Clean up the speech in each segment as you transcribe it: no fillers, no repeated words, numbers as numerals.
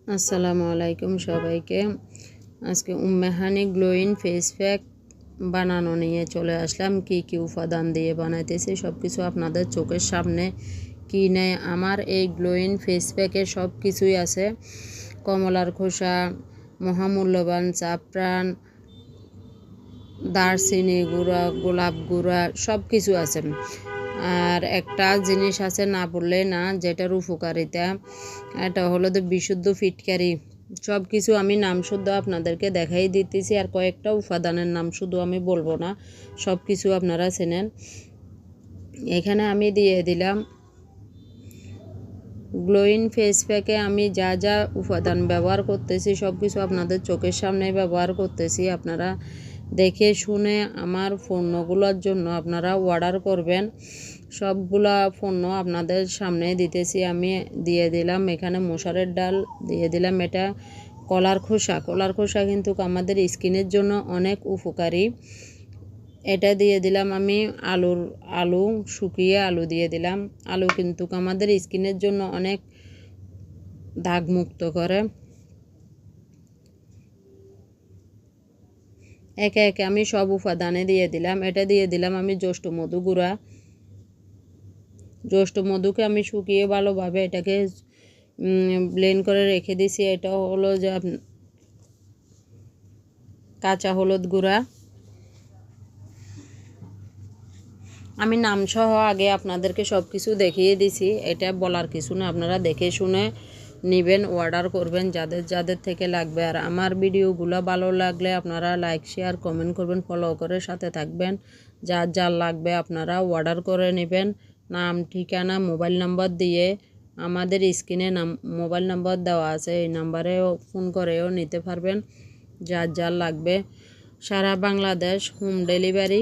আসসালামু আলাইকুম সবাইকে। আজকে উম্মেহানি গ্লোয়িং ফেস প্যাক বানানো নিয়ে চলে আসলাম। কি উপাদান দিয়ে বানাইতেছি সব কিছু আপনাদের চোখের সামনে কি নেই। আমার এই গ্লোয়িং ফেস প্যাকে সব কিছুই আছে। কমলার খোসা, মহামূল্যবান জাফরান, দারচিনি গুঁড়া, গোলাপ গুঁড়া সব কিছু আছে। আর একটা জিনিস আছে না বললে না, যেটার উপকারিতা, এটা হলো তো বিশুদ্ধ ফিটকারি। সব কিছু আমি নাম শুদ্ধ আপনাদেরকে দেখাই দিতেছি, আর কয়েকটা উপাদানের নাম শুধু আমি বলবো না, সব কিছু আপনারা চেনেন। এখানে আমি দিয়ে দিলাম গ্লোয়িং ফেস প্যাকে আমি যা যা উপাদান ব্যবহার করতেছি সব কিছু আপনাদের চোখের সামনে ব্যবহার করতেছি। আপনারা দেখে শুনে আমার পণ্যগুলোর জন্য আপনারা অর্ডার করবেন। সবগুলা পণ্য আপনাদের সামনে দিতেছি। আমি দিয়ে দিলাম এখানে মসুরের ডাল, দিয়ে দিলাম এটা কলার খোসা কিন্তু আমাদের স্কিনের জন্য অনেক উপকারী। এটা দিয়ে দিলাম আমি আলু শুকিয়ে আলু দিয়ে দিলাম। আলু কিন্তু আমাদের স্কিনের জন্য অনেক দাগ মুক্ত করে। একে একে আমি সব উপাদানে দিয়ে দিলাম। এটা দিয়ে দিলাম আমি জ্যৈষ্ঠ মধু গুঁড়া। জ্যৈষ্ঠ মধুকে আমি শুকিয়ে ভালোভাবে এটাকে ব্লেন্ড করে রেখে দিছি। এটা হলো যে কাঁচা হলুদ গুঁড়া। আমি নামসহ আগে আপনাদেরকে সব কিছু দেখিয়ে দিছি, এটা বলার কিছু না, আপনারা দেখে শুনে নেবেন, অর্ডার করবেন যাদের থেকে লাগবে। আর আমার ভিডিওগুলো ভালো লাগলে আপনারা লাইক শেয়ার কমেন্ট করবেন, ফলো করে সাথে থাকবেন। যার লাগবে আপনারা অর্ডার করে নেবেন। নাম ঠিকানা মোবাইল নাম্বার দিয়ে আমাদের স্ক্রিনে মোবাইল নাম্বার দেওয়া আছে, এই নাম্বারেও ফোন করেও নিতে পারবেন। যার লাগবে সারা বাংলাদেশ হোম ডেলিভারি,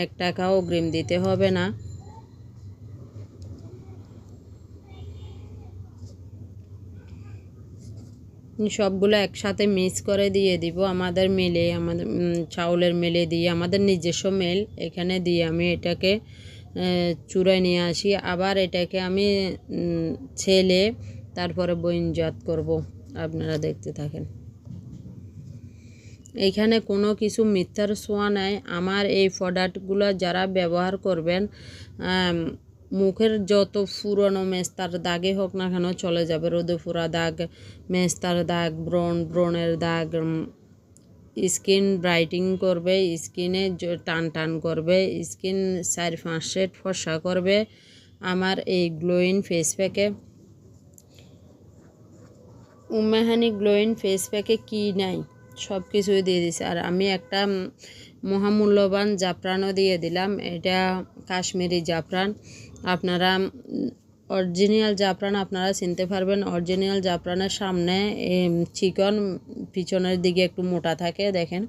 1 টাকাও অগ্রিম দিতে হবে না। সবগুলো একসাথে মিক্স করে দিয়ে দিব। আমাদের চাউলের মেলে দিয়ে আমাদের নিজস্ব মেল এখানে দিয়ে আমি এটাকে চূড়ায় নিয়ে আসি। আবার এটাকে আমি ছেলে তারপরে বইনজাত করব। আপনারা দেখতে থাকেন। এইখানে কোনো কিছু মিথ্যার ছোঁয়া নাই। আমার এই প্রোডাক্টগুলো যারা ব্যবহার করবেন, মুখের যত পুরনো মেস্তার দাগে হোক না কেন চলে যাবে। রোদে পুরা দাগ, মেস্তার দাগ, ব্রণের দাগ, স্কিন ব্রাইটিং করবে, স্কিনে টান করবে, স্কিন 4-5 শেড ফর্সা করবে। আমার এই গ্লোয়িং ফেস প্যাকে, উম্মেহানি গ্লোয়িং ফেস প্যাকে কী নাই সব কিছুই দিয়ে দিছি। আর আমি একটা মহামূল্যবান জাফরানও দিয়ে দিলাম। এটা কাশ্মীরি জাফরান। আপনারা অরিজিনাল জাফরান আপনারা চিনতে পারবেন। অরিজিনাল জাফরানের সামনে চিকন, পিছনের দিকে একটু মোটা থাকে। দেখেন,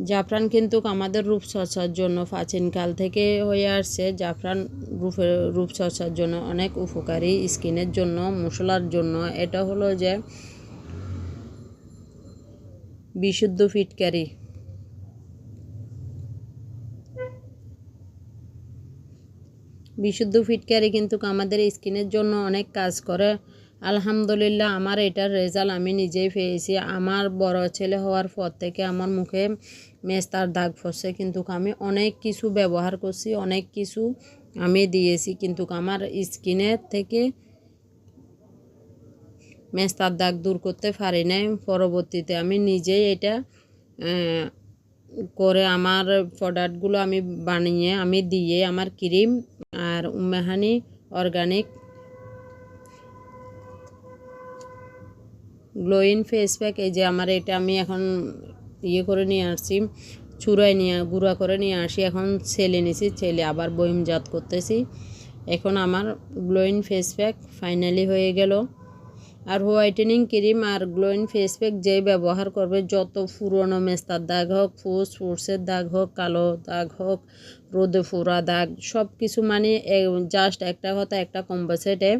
জাফরান কিন্তু আমাদের রূপচর্চার জন্য প্রাচীনকাল থেকে হয়ে আসছে। জাফরান রূপচর্চার জন্য অনেক উপকারী, স্কিনের জন্য, মশলার জন্য। এটা হলো যে বিশুদ্ধ ফিটকারি। বিশুদ্ধ ফিটকারি কিন্তু আমাদের স্কিনের জন্য অনেক কাজ করে। আলহামদুলিল্লাহ, আমার এটার রেজাল্ট আমি নিজেই পেয়েছি। আমার বড় ছেলে হওয়ার পর থেকে আমার মুখে মেস্তার দাগ পড়ছে, কিন্তু আমি অনেক কিছু ব্যবহার করছি, অনেক কিছু আমি দিয়েছি, কিন্তু আমার স্কিনের থেকে মেস্তার দাগ দূর করতে পারি নাই। পরবর্তীতে আমি নিজেই এটা করে আমার প্রোডাক্টগুলো আমি বানিয়ে আমি দিয়ে আমার ক্রিম আর Ummehani organic glowing face pack, এই যে আমার এটা আমি এখন করে নিয়ে আসছি, চূড়ায় নিয়ে গুঁড়া করে নিয়ে আসি। এখন ছেলে নিছি, ছেলে আবার বয়মজাত করতেছি। এখন আমার গ্লোয়িং ফেস প্যাক ফাইনালি হয়ে গেল। আর হোয়াইটেনিং ক্রিম আর গ্লোয়িং ফেস প্যাক যেই ব্যবহার করবে, যত পুরনো মেস্তার দাগ হোক, ফুসফুসের দাগ হোক, কালো দাগ হোক, রোদে পুরা দাগ, সব কিছু মানে জাস্ট একটা কথা, একটা কম্বো সেটে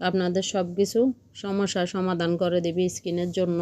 আপনাদের সব কিছু সমস্যার সমাধান করে দেবে স্কিনের জন্য।